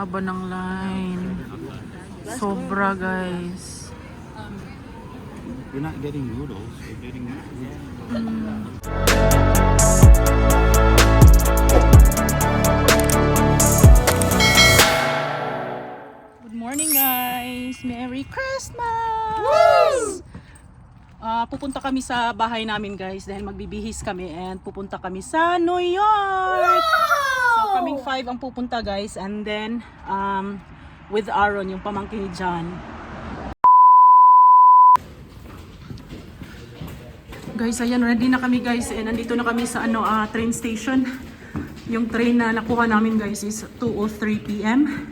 haba ng line. Sobra, guys. We're not getting noodles. We're getting Good morning, guys. Merry Christmas! Pupunta kami sa bahay namin, guys, dahil magbibihis kami and pupunta kami sa New York. So kaming 5 ang pupunta, guys, and then with Aaron, yung pamangkin ni John. Guys, ayan, ready na kami, guys, and nandito na kami sa train station. Yung train na nakuha namin, guys, is 2:03 p.m.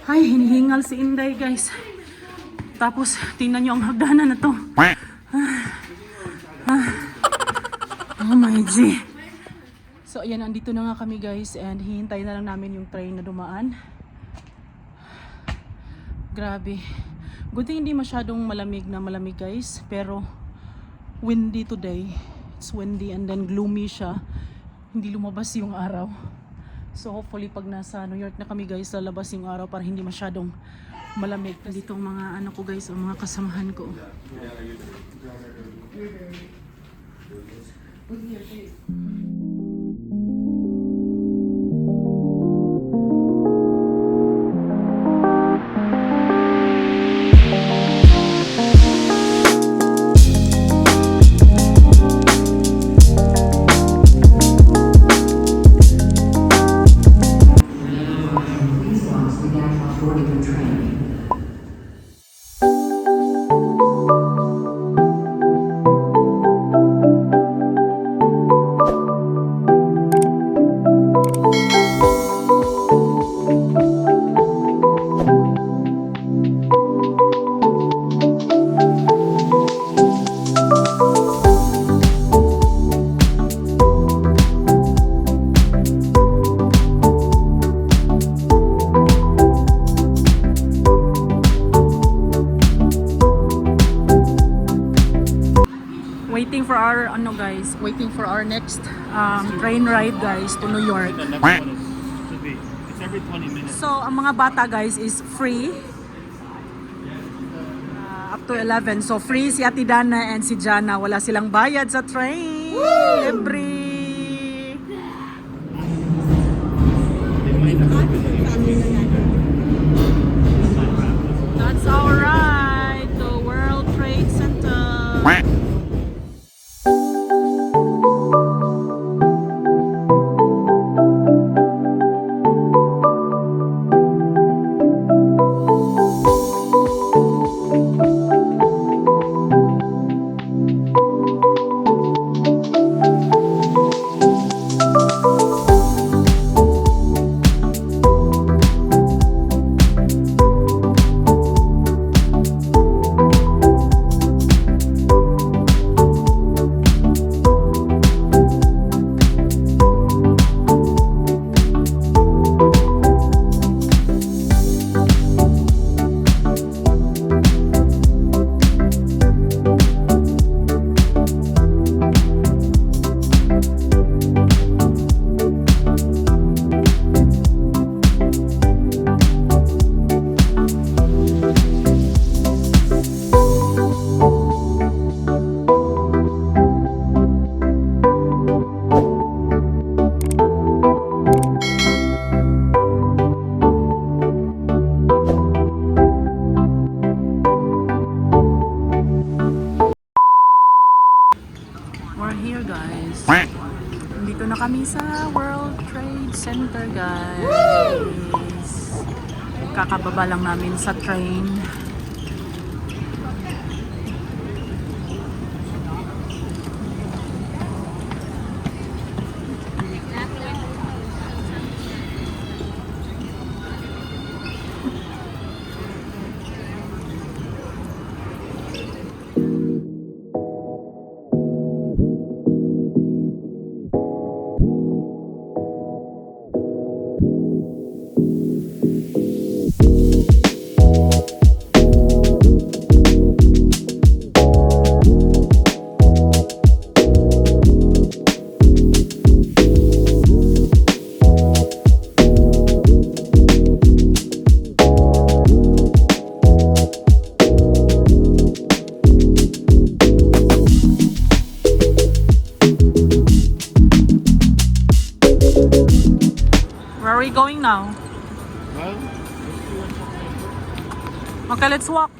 Ay, hinihingal si Inday, guys. Tapos, tingnan nyo ang hagdanan na to. Oh my G. So, ayan, andito na nga kami, guys, and hihintay na lang namin yung train na dumaan. Grabe. Good thing hindi masyadong malamig, guys, pero windy today. It's windy and then gloomy siya. Hindi lumabas yung araw. So hopefully pag nasa New York na kami, guys, lalabas yung araw para hindi masyadong malamig. Dito ang mga ko, guys, ang mga kasamahan ko. Waiting for our next train ride, guys, to New York. The next one should be. It's every 20 minutes. So, ang mga bata, guys, is free. Up to 11. So, free si Ate Dana and si Jana. Wala silang bayad sa train. Libre. That's our ride to World Trade Center. We're here, guys. Dito na kami sa World Trade Center, guys. Kakababa lang namin sa train. Okay, let's walk.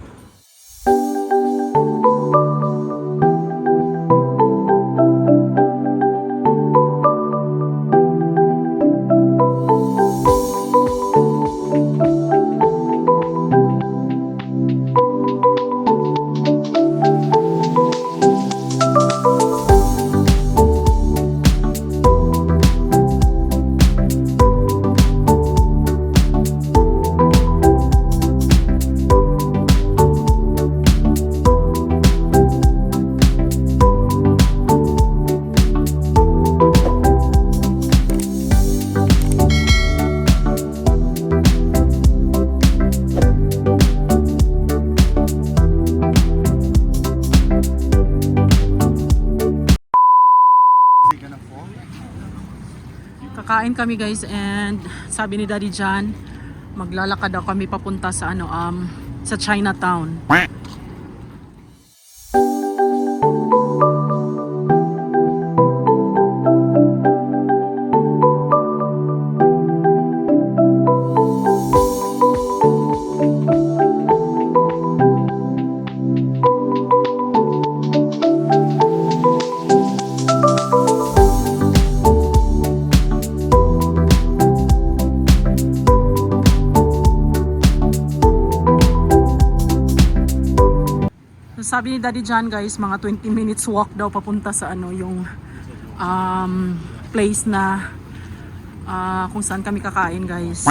Kakain kami guys and sabi ni Daddy John maglalakad daw kami papunta sa sa Chinatown. Sabi ni Daddy John guys, mga 20 minutes walk daw papunta sa yung place na kung saan kami kakain guys.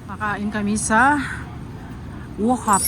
Kakain kami sa Wohap.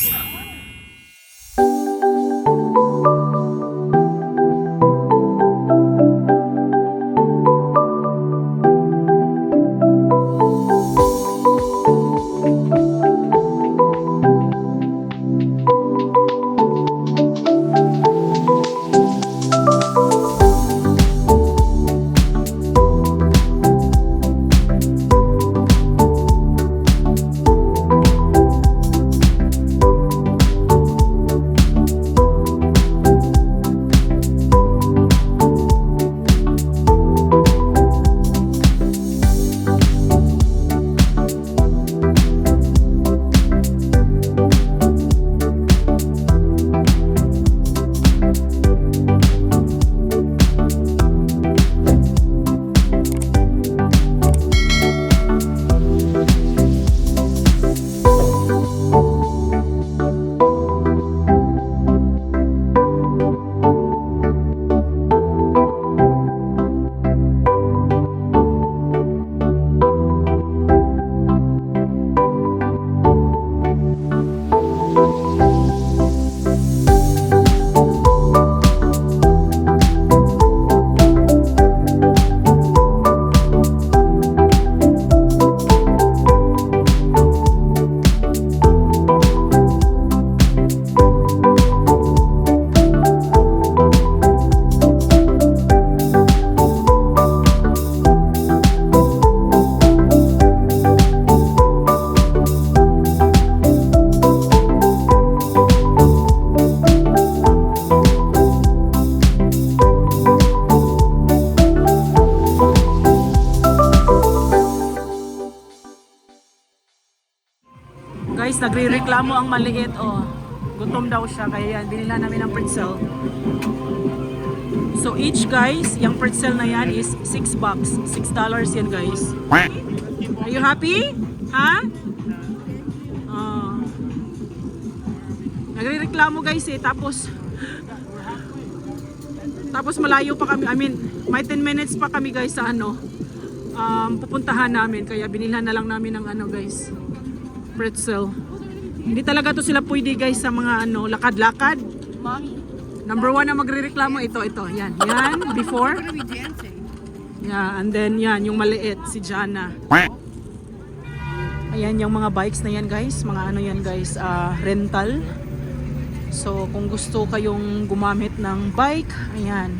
Guys, nagre-reklamo ang maliit, oh. Gutom daw siya, kaya yan, binila namin ng pretzel. So each guys, yung pretzel na yan is $6. $6 yan guys. Are you happy? Ha? Nagre-reklamo guys tapos malayo pa kami, may 10 minutes pa kami guys sa pupuntahan namin, kaya binilhan na lang namin ng guys, pretzel. Hindi talaga to sila pwede guys sa mga lakad-lakad. Number 1 na magrereklamo ito. Yan, before. Yeah, and then yan, yung maliit, si Jana. Ayan, yung mga bikes na yan guys, mga yan guys, rental. So, kung gusto kayong gumamit ng bike, ayan,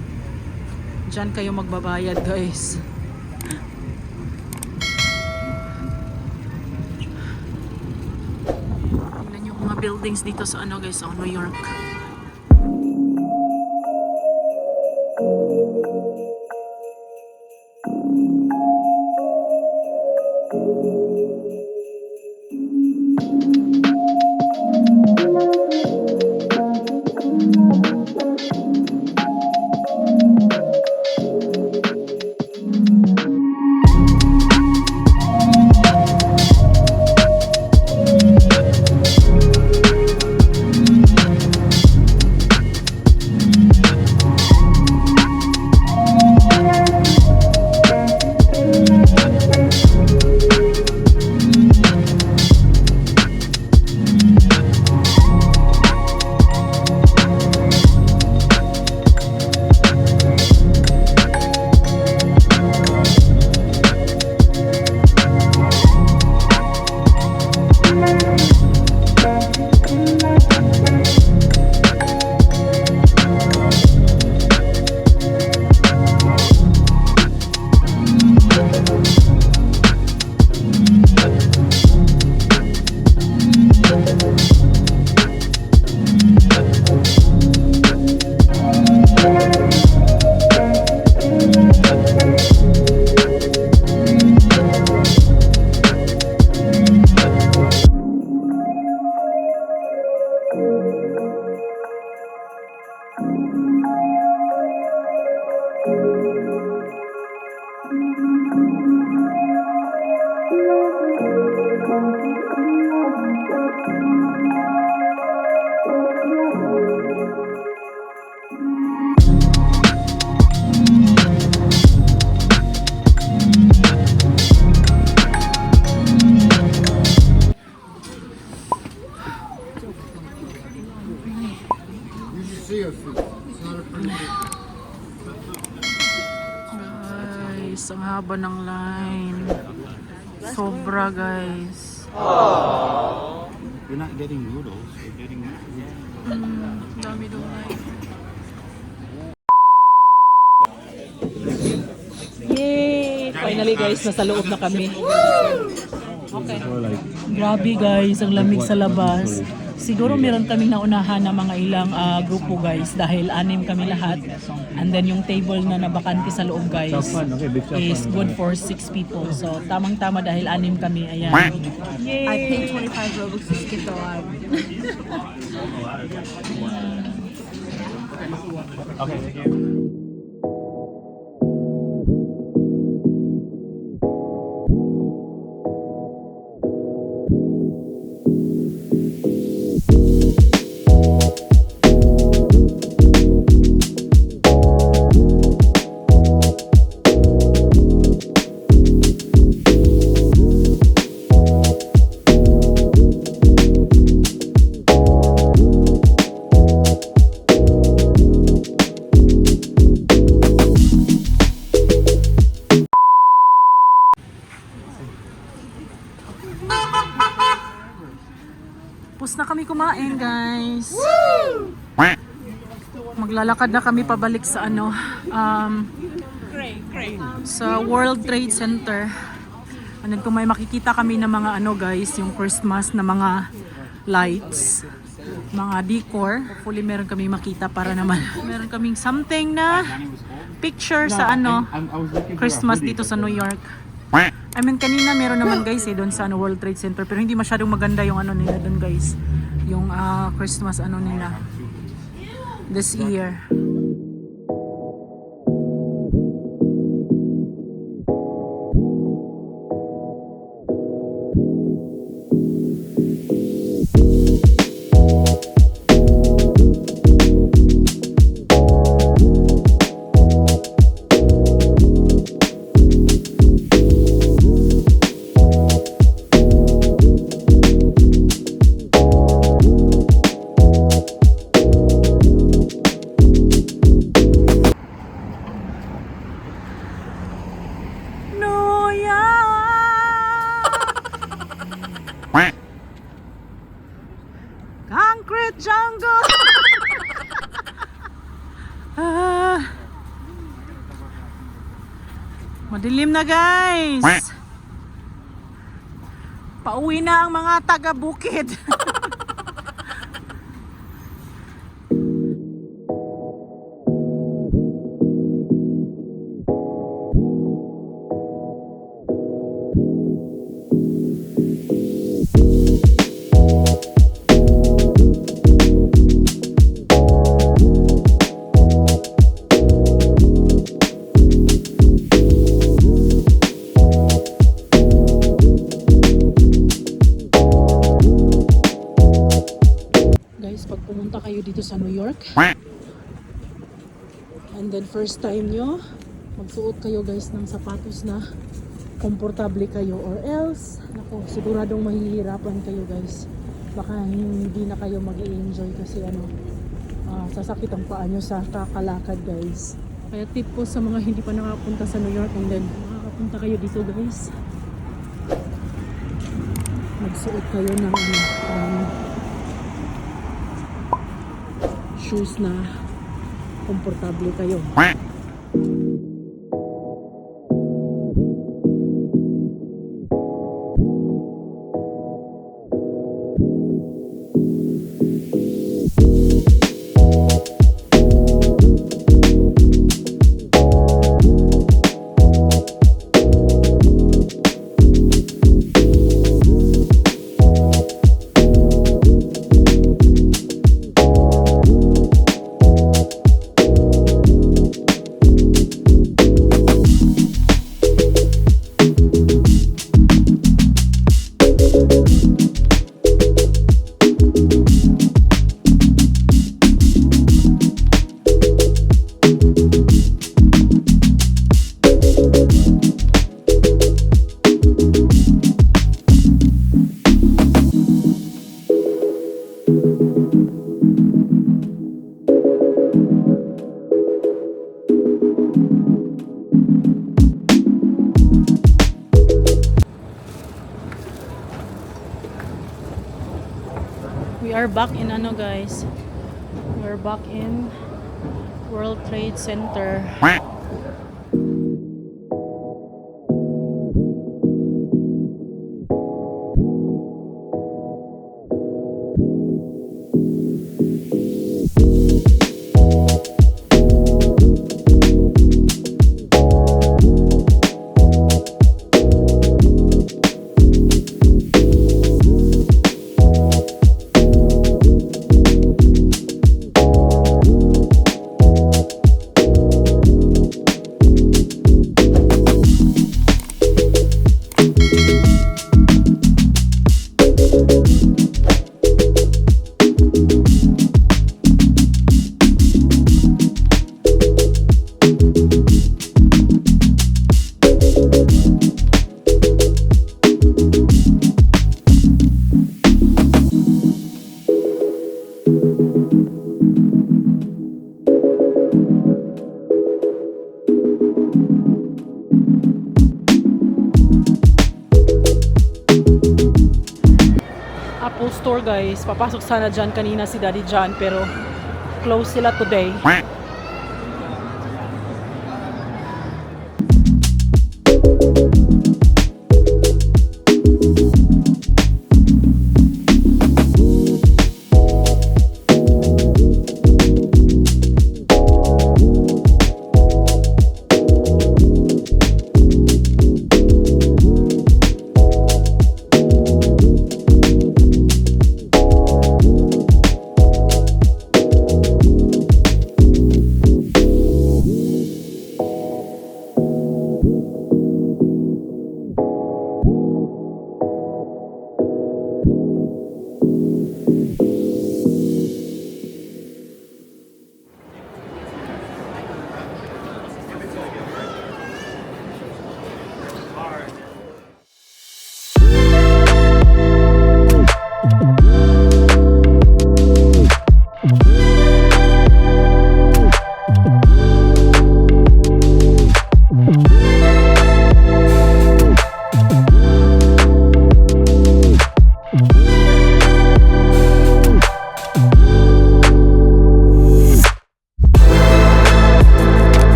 dyan kayo magbabayad guys. Tingnan yung mga buildings dito sa guys, New York. Guys, ang haba ng line. Sobra, guys. We're not getting noodles. We're getting. Dami doon line. Yay! Finally, guys, nasa loob na kami. Okay. Grabe, guys, ang lamig sa labas. Siguro meron kaming naunahan na mga ilang grupo, guys, dahil 6 kami lahat. And then yung table na nabakante sa loob, guys, is good for 6 people. So tamang-tama dahil 6 kami. Ayan. Yay! I paid 25 Robux to skip the line. Okay, thank you. Tapos na kami kumain, guys. Maglalakad na kami pabalik sa ano, sa World Trade Center. And then kung may makikita kami ng mga ano, guys, yung Christmas na mga lights, mga decor, hopefully meron kami makita para naman meron kaming something na picture sa ano, Christmas dito sa New York. I mean, kanina meron naman, guys, doon sa ano, World Trade Center, pero hindi masyadong maganda yung ano nila doon, guys, yung Christmas ano nila this year. Concrete jungle. Madilim na, guys. Pauwi na ang mga taga-bukid. Pag pumunta kayo dito sa New York and then first time nyo, magsuot kayo, guys, ng sapatos na komportable kayo, or else naku, siguradong mahihirapan kayo, guys. Baka hindi na kayo mag-i-enjoy kasi ano, sasakit ang paa nyo sa kakalakad, guys. Kaya tip po sa mga hindi pa nakapunta sa New York and then makakapunta kayo dito, guys, magsuot kayo ng shoes na komportable kayo. are back in ano guys. We're back in World Trade Center. Apple Store guys. Papasok sana dyan kanina si Daddy John pero close sila today.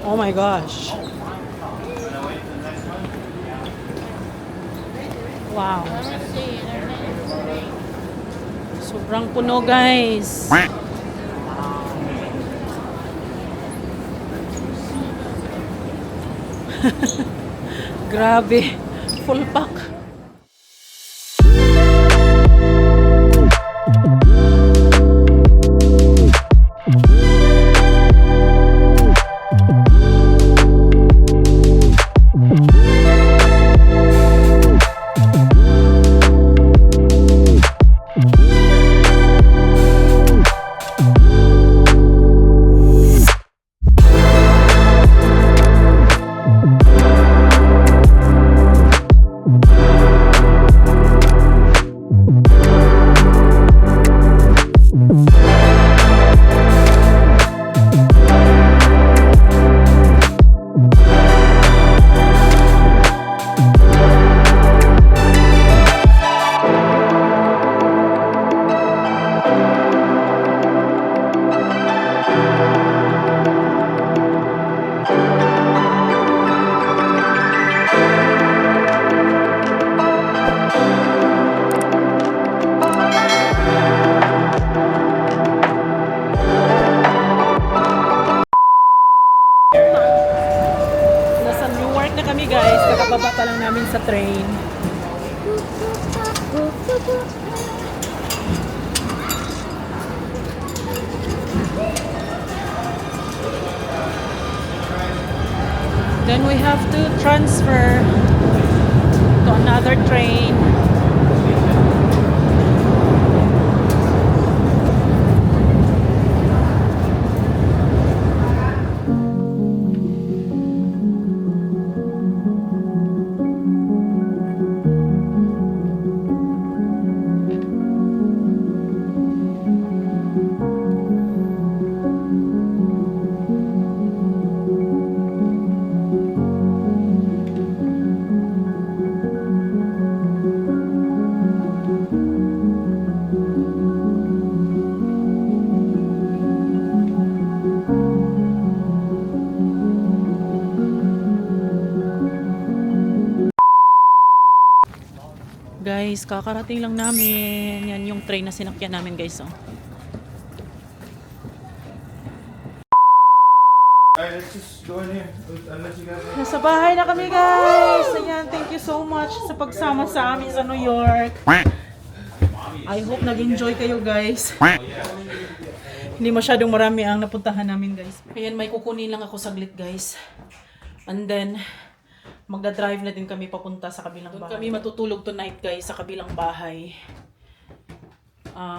Oh my gosh. Wow. Sobrang puno guys. Grabe. Full pack. Kakababa pa lang namin sa train. Then we have to transfer to another train. Guys, kakarating lang namin. Yan yung train na sinakyan namin, guys. Oh. Alright, let's just go in here. Unless you guys. Nasa bahay na kami, guys. Ayan, thank you so much sa pagsama sa amin sa New York. I hope nag-enjoy kayo, guys. Hindi masyadong marami ang napuntahan namin, guys. Ayan, may kukunin lang ako saglit, guys. And then, magda-drive na din kami papunta sa kabilang bahay. Doon kami matutulog tonight, guys, sa kabilang bahay.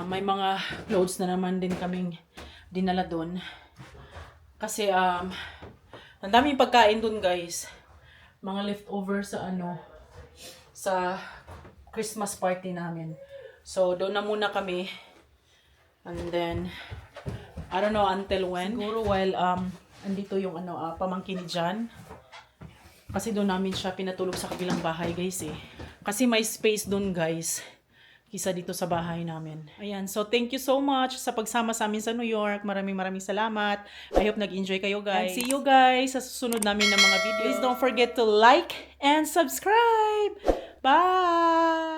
May mga clothes na naman din kaming dinala doon. Kasi, ang daming pagkain doon, guys. Mga leftover sa sa Christmas party namin. So, doon na muna kami. And then, I don't know until when. Siguro while, andito yung pamangkin ni John. Kasi doon namin siya pinatulog sa kabilang bahay, guys, eh. Kasi may space doon, guys. Kisa dito sa bahay namin. Ayan. So, thank you so much sa pagsama sa amin sa New York. Maraming salamat. I hope nag-enjoy kayo, guys. And see you guys sa susunod namin ng mga videos. Please don't forget to like and subscribe. Bye!